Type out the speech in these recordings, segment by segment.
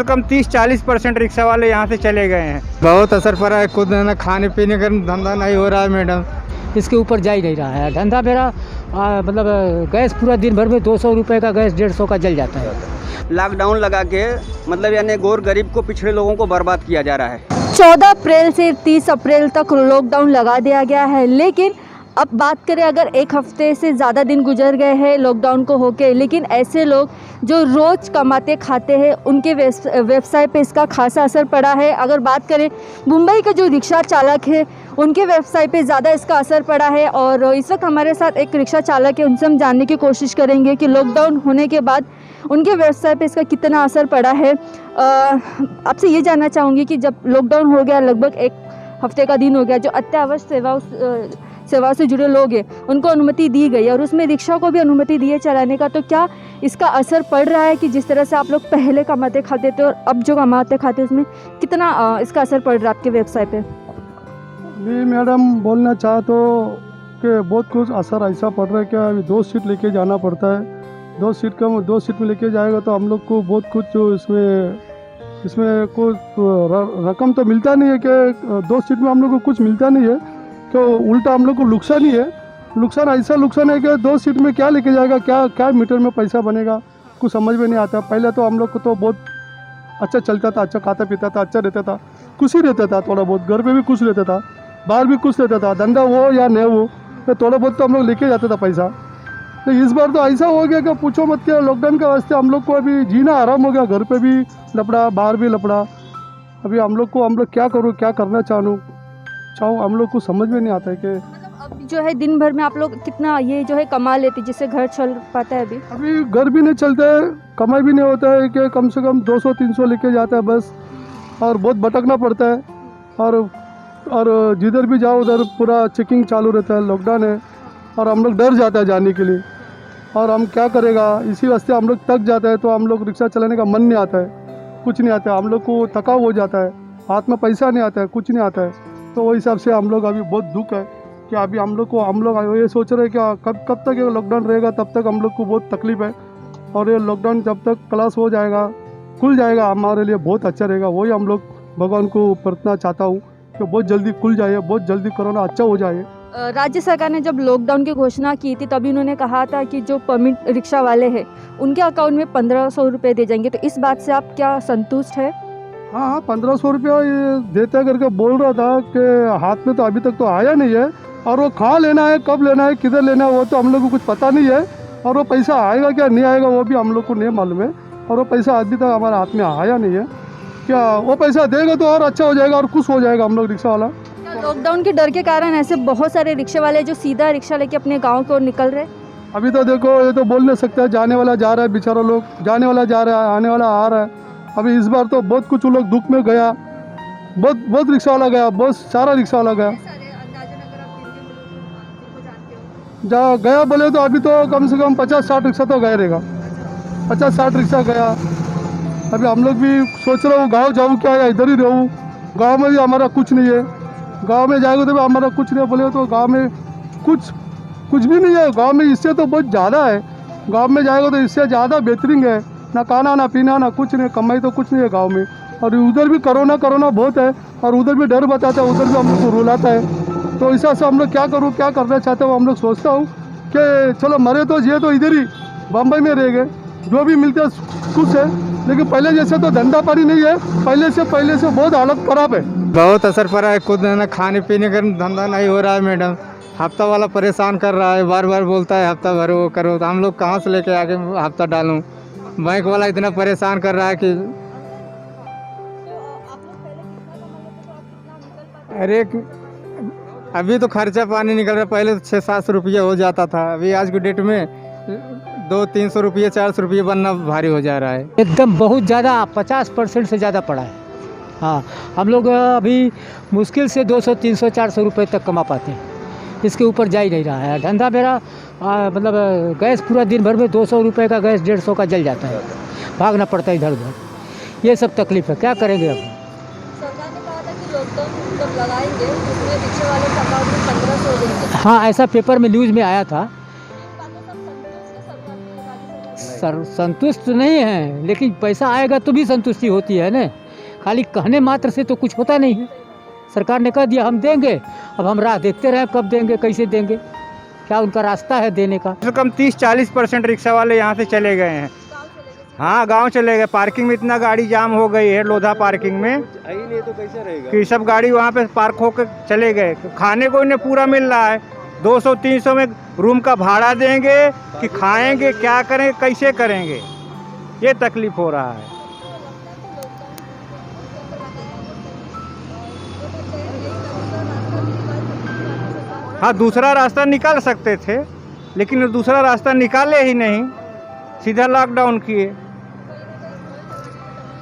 से कम 30-40% रिक्शा वाले यहाँ से चले गए हैं। बहुत असर पड़ा है, खुद ना खाने पीने का धंधा नहीं हो रहा है मैडम। इसके ऊपर जा ही नहीं रहा है धंधा मेरा। मतलब गैस पूरा दिन भर में 200 रुपये का गैस 150 का जल जाता है। लॉकडाउन लगा के मतलब यानी गौर गरीब को, पिछड़े लोगों को बर्बाद किया जा रहा है। 14 अप्रैल से 30 अप्रैल तक लॉकडाउन लगा दिया गया है, लेकिन अब बात करें अगर एक हफ्ते से ज़्यादा दिन गुजर गए हैं लॉकडाउन को होके, लेकिन ऐसे लोग जो रोज़ कमाते खाते हैं उनके व्यवसाय पे इसका खासा असर पड़ा है। अगर बात करें मुंबई के जो रिक्शा चालक है उनके व्यवसाय पे ज़्यादा इसका असर पड़ा है, और इस वक्त हमारे साथ एक रिक्शा चालक है, उनसे हम जानने की कोशिश करेंगे कि लॉकडाउन होने के बाद उनके व्यवसाय पे इसका कितना असर पड़ा है। आपसे ये जानना चाहूँगी कि जब लॉकडाउन हो गया, लगभग एक हफ्ते का दिन हो गया, जो अत्यावश्यक सेवा से जुड़े लोग हैं उनको अनुमति दी गई और उसमें रिक्शा को भी अनुमति दी है चलाने का, तो क्या इसका असर पड़ रहा है कि जिस तरह से आप लोग पहले कमाते खाते थे और अब जो कमाते खाते उसमें कितना इसका असर पड़ रहा है आपके व्यवसाय पे? जी मैडम, बोलना चाह तो कि बहुत कुछ असर ऐसा पड़ रहा है कि अभी 2 सीट लेके जाना पड़ता है। 2 सीट में लेके जाएगा तो हम लोग को बहुत कुछ जो इसमें कुछ रकम तो मिलता नहीं है कि 2 सीट में हम लोग को कुछ मिलता नहीं है, तो उल्टा हम लोग को नुकसान ही है। नुकसान ऐसा नुकसान है कि 2 सीट में क्या लेके जाएगा, क्या मीटर में पैसा बनेगा, कुछ समझ में नहीं आता। पहले तो हम लोग को तो बहुत अच्छा चलता था, अच्छा खाता पीता था, अच्छा रहता था, खुश ही रहता था। थोड़ा बहुत घर पे भी खुश रहता था, बाहर भी खुश रहता था, धंधा हो या नहीं हो, तो थोड़ा बहुत तो हम लोग लेके जाते था पैसा। तो इस बार तो ऐसा हो गया कि पूछो मत, कि लॉकडाउन के वास्ते हम लोग को अभी जीना आराम हो गया। घर पे भी लपड़ा, बाहर भी लपड़ा। अभी हम लोग क्या करूँ, क्या करना चाहूँ हम लोग को समझ में नहीं आता है कि अब जो है दिन भर में आप लोग कितना ये जो है कमा लेते जिससे घर चल पाता है? अभी घर भी नहीं चलता है, कमाई भी नहीं होता है कि कम से कम 200-300 लेके जाता है बस, और बहुत भटकना पड़ता है। और जिधर भी जाओ उधर पूरा चेकिंग चालू रहता है, लॉकडाउन है, और हम लोग डर जाता है जाने के लिए। और हम क्या करेगा, इसी वास्ते हम लोग थक जाता है, तो हम लोग रिक्शा चलाने का मन नहीं आता है, कुछ नहीं आता है, हम लोग को थकाव हो जाता है, हाथ में पैसा नहीं आता है, कुछ नहीं आता है। तो वही हिसाब से हम लोग अभी बहुत दुख है कि अभी हम लोग ये सोच रहे हैं कि कब तक ये लॉकडाउन रहेगा, तब तक हम लोग को बहुत तकलीफ है। और ये लॉकडाउन जब तक क्लास हो जाएगा, खुल जाएगा, हमारे लिए बहुत अच्छा रहेगा। वही हम लोग भगवान को प्रार्थना चाहता हूँ कि बहुत जल्दी खुल जाए, बहुत जल्दी कोरोना अच्छा हो जाए। राज्य सरकार ने जब लॉकडाउन की घोषणा की थी तभी उन्होंने कहा था कि जो परमिट रिक्शा वाले हैं उनके अकाउंट में 1500 रुपये दे जाएंगे, तो इस बात से आप क्या संतुष्ट है? हाँ, 1500 रुपया ये देते करके बोल रहा था कि हाथ में तो अभी तक तो आया नहीं है, और वो कहाँ लेना है, कब लेना है, किधर लेना है, वो तो हम लोग को कुछ पता नहीं है। और वो पैसा आएगा क्या नहीं आएगा वो भी हम लोग को नहीं मालूम है, और वो पैसा अभी तक हमारे हाथ में आया नहीं है। क्या वो पैसा देगा तो और अच्छा हो जाएगा और खुश हो जाएगा हम लोग रिक्शा वाला। लॉकडाउन के डर के कारण ऐसे बहुत सारे रिक्शा वाले जो सीधा रिक्शा लेके अपने गाँव की ओर निकल रहे? अभी तो देखो, ये तो बोल नहीं सकते, जाने वाला जा रहा है बेचारा लोग, जाने वाला जा रहा है, आने वाला आ रहा है। अभी इस बार तो बहुत कुछ लोग दुख में गया, बहुत रिक्शा वाला गया, बहुत सारा रिक्शा वाला गया। गया बोले तो अभी तो कम से कम 50-60 रिक्शा तो गया रहेगा, 50-60 रिक्शा गया। अभी हम लोग भी सोच रहे हो गाँव जाऊँ क्या या इधर ही रहूँ। गाँव में भी हमारा कुछ नहीं है, गाँव में जाएगा तो भी हमारा कुछ नहीं है। बोले तो गाँव में कुछ भी नहीं है, गाँव में इससे तो बहुत ज़्यादा है। गाँव में जाएगा तो इससे ज़्यादा बेहतरीन है, ना खाना ना पीना ना कुछ नहीं, कमाई तो कुछ नहीं है गांव में। और उधर भी कोरोना बहुत है, और उधर भी डर बताता है, उधर भी हम लोग को रुलाता है। तो इस हिसाब से हम लोग क्या करना चाहते हो, हम लोग सोचता हूँ कि चलो मरे तो जिए तो इधर ही बम्बई में रह गए, जो भी मिलते खुश है। लेकिन पहले जैसे तो धंधा पानी नहीं है, पहले से बहुत हालत ख़राब है। बहुत असर पड़ा है, खुद ना खाने पीने का धंधा नहीं हो रहा है मैडम। हफ्ता वाला परेशान कर रहा है, बार बार बोलता है हफ्ता भरो करो, तो हम लोग कहाँ से लेके आके हफ्ता डालूँ। बैंक वाला इतना परेशान कर रहा है कि अरे अभी तो खर्चा पानी निकल रहा है, पहले तो 600-700 रुपये हो जाता था, अभी आज की डेट में 200-300 रुपये 400 रुपये बनना भारी हो जा रहा है। एकदम बहुत ज़्यादा 50% से ज़्यादा पड़ा है। हाँ, हम लोग अभी मुश्किल से 200-300-400 रुपये तक कमा पाते हैं, इसके ऊपर जा ही नहीं रहा है धंधा मेरा। मतलब गैस पूरा दिन भर में 200 रुपये का गैस 150 का जल जाता है, भागना पड़ता है इधर उधर, ये सब तकलीफ है, क्या करेंगे अब। सरकार ने कहा था कि लॉकडाउन जब लगाएंगे उसमें रिक्शा वाले के अकाउंट में 1500 देंगे। हाँ, ऐसा पेपर में न्यूज़ में आया था। संतुष्ट नहीं है, लेकिन पैसा आएगा तो भी संतुष्टि होती है ना। खाली कहने मात्र से तो कुछ होता नहीं है। सरकार ने कह दिया हम देंगे, अब हम राह देखते रहे कब देंगे, कैसे देंगे, क्या उनका रास्ता है देने का। कम से कम 30-40% रिक्शा वाले यहाँ से चले गए हैं। हाँ, गांव चले गए। पार्किंग में इतना गाड़ी जाम हो गई है, लोधा पार्किंग में, आई नहीं तो कैसे रहेगा कि सब गाड़ी वहाँ पे पार्क होकर चले गए। खाने को इन्हें पूरा मिल रहा है, 200-300 में रूम का भाड़ा देंगे कि खाएंगे, क्या करेंगे, कैसे करेंगे, ये तकलीफ हो रहा है। हाँ, दूसरा रास्ता निकाल सकते थे, लेकिन दूसरा रास्ता निकाले ही नहीं, सीधा लॉकडाउन किए।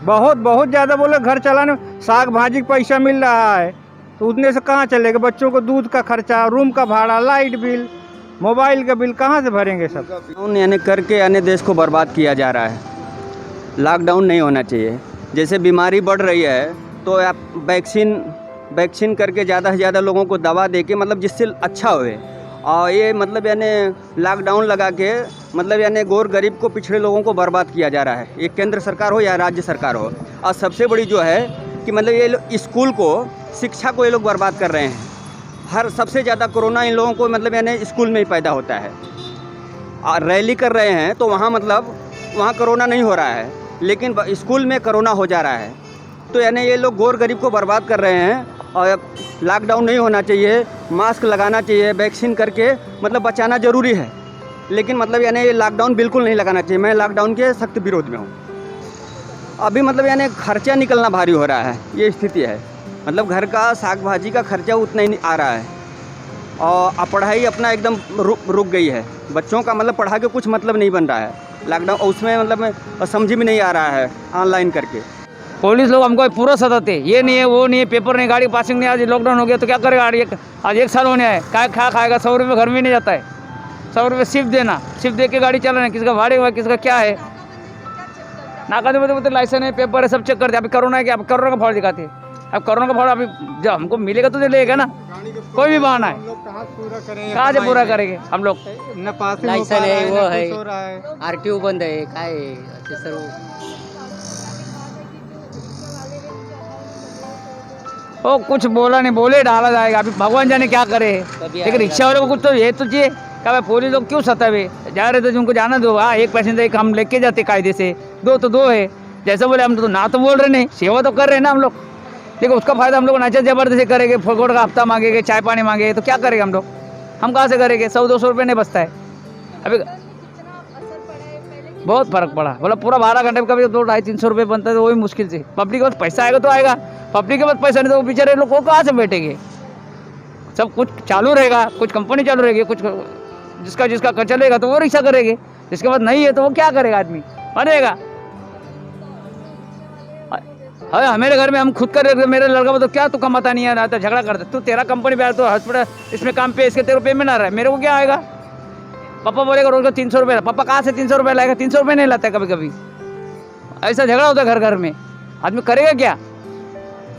बहुत ज़्यादा बोले घर चलाने, साग भाजी का पैसा मिल रहा है तो उतने से कहाँ चलेगा? बच्चों को दूध का खर्चा, रूम का भाड़ा, लाइट बिल, मोबाइल का बिल कहाँ से भरेंगे सब? लॉकडाउन यानी करके यानी देश को बर्बाद किया जा रहा है। लॉकडाउन नहीं होना चाहिए। जैसे बीमारी बढ़ रही है तो आप वैक्सीन करके ज़्यादा से ज़्यादा लोगों को दवा दे के मतलब जिससे अच्छा होए। और ये मतलब यानी लॉकडाउन लगा के मतलब यानी गौर गरीब को, पिछड़े लोगों को बर्बाद किया जा रहा है। ये केंद्र सरकार हो या राज्य सरकार हो। और सबसे बड़ी जो है कि मतलब ये स्कूल को, शिक्षा को ये लोग बर्बाद कर रहे हैं। सबसे ज़्यादा कोरोना इन लोगों को मतलब यानी स्कूल में ही पैदा होता है। और रैली कर रहे हैं तो वहाँ मतलब वहाँ कोरोना नहीं हो रहा है, लेकिन स्कूल में कोरोना हो जा रहा है। तो यानी ये लोग गौर गरीब को बर्बाद कर रहे हैं। और लॉकडाउन नहीं होना चाहिए, मास्क लगाना चाहिए, वैक्सीन करके मतलब बचाना ज़रूरी है। लेकिन मतलब यानी ये लॉकडाउन बिल्कुल नहीं लगाना चाहिए। मैं लॉकडाउन के सख्त विरोध में हूँ। अभी मतलब यानी खर्चा निकलना भारी हो रहा है, ये स्थिति है। मतलब घर का साग भाजी का खर्चा उतना ही आ रहा है। और पढ़ाई अपना एकदम रुक गई है। बच्चों का मतलब पढ़ा के कुछ मतलब नहीं बन रहा है लॉकडाउन, उसमें मतलब समझ में नहीं आ रहा है ऑनलाइन करके। पुलिस लोग हमको पूरा सताते, ये नहीं है, वो नहीं है, पेपर नहीं, गाड़ी पासिंग नहीं। आज लॉकडाउन हो गया तो क्या करेगा? आज 1 साल होने आए, क्या खाएगा? 100 रुपये घर में नहीं जाता है। 100 रुपये सिर्फ देना, सिर्फ दे के गाड़ी चलाना, किसका भाड़े हुआ, किसका क्या है। नाका दे बोलते लाइसेंस है, पेपर है, सब चेक करते। अभी कोरोना है कि अब कोरोना का भाड़ दिखाते हैं। अब कोरोना का भाड़ अभी जब हमको मिलेगा तो लेगा ना, कोई भी बहाना है। कहाँ से पूरा करेंगे हम लोग? लाइसेंस है, वो है, RTO बंद है, काय है सर्व। वो कुछ बोला नहीं, बोले डाला जाएगा। अभी भगवान जाने क्या करे। लेकिन रिक्शा वालों को कुछ तो ये तो चाहिए। क्या भाई पुलिस लोग क्यों सतावे? जा रहे तो उनको जाना दो। हाँ, एक पैसेंजर एक हम लेके जाते कायदे से, 2 तो 2 है। जैसे बोले हम तो ना तो बोल रहे नहीं, सेवा तो कर रहे हैं ना हम लोग। लेकिन उसका फायदा हम लोग नाचा जबरदस्ती करेंगे, फोकट का हफ्ता मांगेंगे, चाय पानी मांगेंगे तो क्या करेंगे हम लोग? हम कहाँ से करेंगे? 100-200 रुपये नहीं बचता है। अभी बहुत फर्क पड़ा। बोला पूरा 12 घंटे में कभी 200-250-300 रुपये बनता है तो वही मुश्किल से। पब्लिक के पास पैसा आएगा तो आएगा, पब्लिक के पास पैसा नहीं तो वो बेचारे लोग को कहाँ से बैठेंगे? सब कुछ चालू रहेगा, कुछ कंपनी चालू रहेगी, कुछ जिसका चलेगा तो वो रिक्शा करेंगे, जिसके पास नहीं है तो वो क्या करेगा? आदमी मरेगा। अरे हमारे घर में हम खुद कर, मेरे लड़का बोलते क्या तू कमाता नहीं है, तो झगड़ा करता। तू तेरा कंपनी पे आया तो हॉस्पिटल इसमें काम पे, इसके तेरे पेमेंट आ रहा है, मेरे को क्या आएगा? पापा बोलेगा रोज का 300 रुपये। पापा कहाँ से 300 रुपये लाएगा? 300 रुपये नहीं लाता है कभी कभी। ऐसा झगड़ा होता है घर में। आदमी करेगा क्या?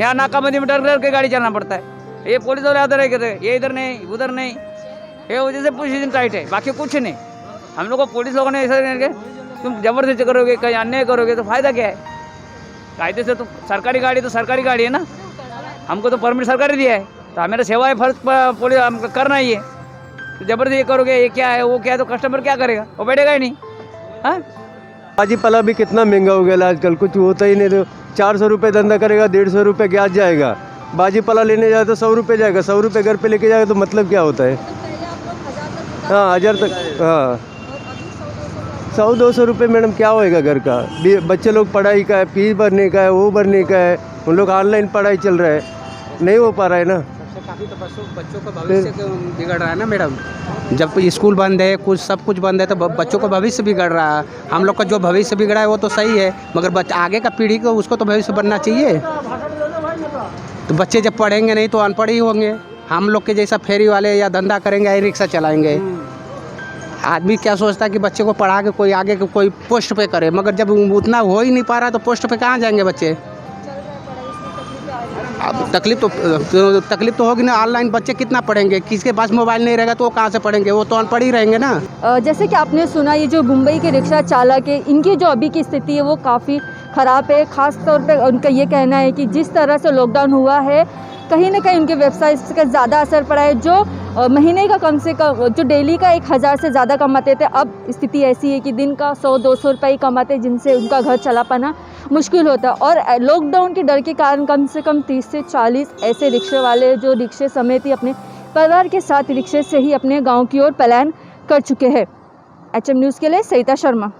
यहाँ नाकाबंदी में डर के गाड़ी चलाना पड़ता है। ये पुलिस वाले आते रहे, ये इधर नहीं उधर नहीं, ये वजह से पोजीशन टाइट है, बाकी कुछ नहीं। हम लोग को पुलिस लोगों ने ऐसा नहीं, तुम जबरदस्ती करोगे, कहीं अन्याय करोगे तो फायदा क्या है? कायदे से तो सरकारी गाड़ी तो सरकारी गाड़ी है ना, हमको तो परमिट सरकारी दिया है, तो हमारा सेवा है, फर्ज पुलिस हमको करना ही है। तो जबरदस्ती करोगे, ये क्या है वो क्या है, तो कस्टमर क्या करेगा? वो बैठेगा ही नहीं। हाँ, भाजी पला भी कितना महंगा हो गया आजकल, कुछ होता ही नहीं। तो 400 रुपये धंधा करेगा, 150 रुपये गैस जाएगा। भाजी पला लेने जाए तो 100 रुपये जाएगा, 100 रुपये घर पे लेके जाएगा तो मतलब क्या होता है? हाँ, 1000 तक। हाँ, 100-200 रुपये मैडम क्या होएगा घर का? बच्चे लोग पढ़ाई का है, फीस भरने का है, वो भरने का है, उन लोग ऑनलाइन पढ़ाई चल रहा है, नहीं हो पा रहा है ना। काफ़ी तो बच्चों का भविष्य बिगड़ रहा है ना मैडम। जब स्कूल बंद है, कुछ सब कुछ बंद है, तो बच्चों का भविष्य बिगड़ रहा है। हम लोग का जो भविष्य बिगड़ा है वो तो सही है, मगर आगे का पीढ़ी को उसको तो भविष्य बनना चाहिए। तो बच्चे जब पढ़ेंगे नहीं तो अनपढ़ ही होंगे। हम लोग के जैसा फेरी वाले या धंधा करेंगे या रिक्शा चलाएंगे। आदमी क्या सोचता है कि बच्चे को पढ़ा के कोई आगे के कोई पोस्ट पे करे, मगर जब उतना हो ही नहीं पा रहा तो पोस्ट पे कहाँ जाएंगे बच्चे? अब तकलीफ तो होगी ना। ऑनलाइन बच्चे कितना पढ़ेंगे, किसके पास मोबाइल नहीं रहेगा तो वो कहाँ से पढ़ेंगे, वो तो अनपढ़ ही रहेंगे ना। जैसे कि आपने सुना, ये जो मुंबई के रिक्शा चालक है, इनकी जो अभी की स्थिति है वो काफ़ी ख़राब है। ख़ास तौर पे उनका ये कहना है कि जिस तरह से लॉकडाउन हुआ है, कहीं ना कहीं उनके व्यवसाय का ज़्यादा असर पड़ा है। जो महीने का कम से कम, जो डेली का 1000 से ज़्यादा कमाते थे, अब स्थिति ऐसी है कि दिन का 100-200 रुपये ही कमाते, जिनसे उनका घर चला पाना मुश्किल होता है। और लॉकडाउन के डर के कारण कम से कम 30 से 40 ऐसे रिक्शे वाले जो रिक्शे समेत ही अपने परिवार के साथ रिक्शे से ही अपने गाँव की ओर पलायन कर चुके हैं। HM न्यूज़ के लिए सरिता शर्मा।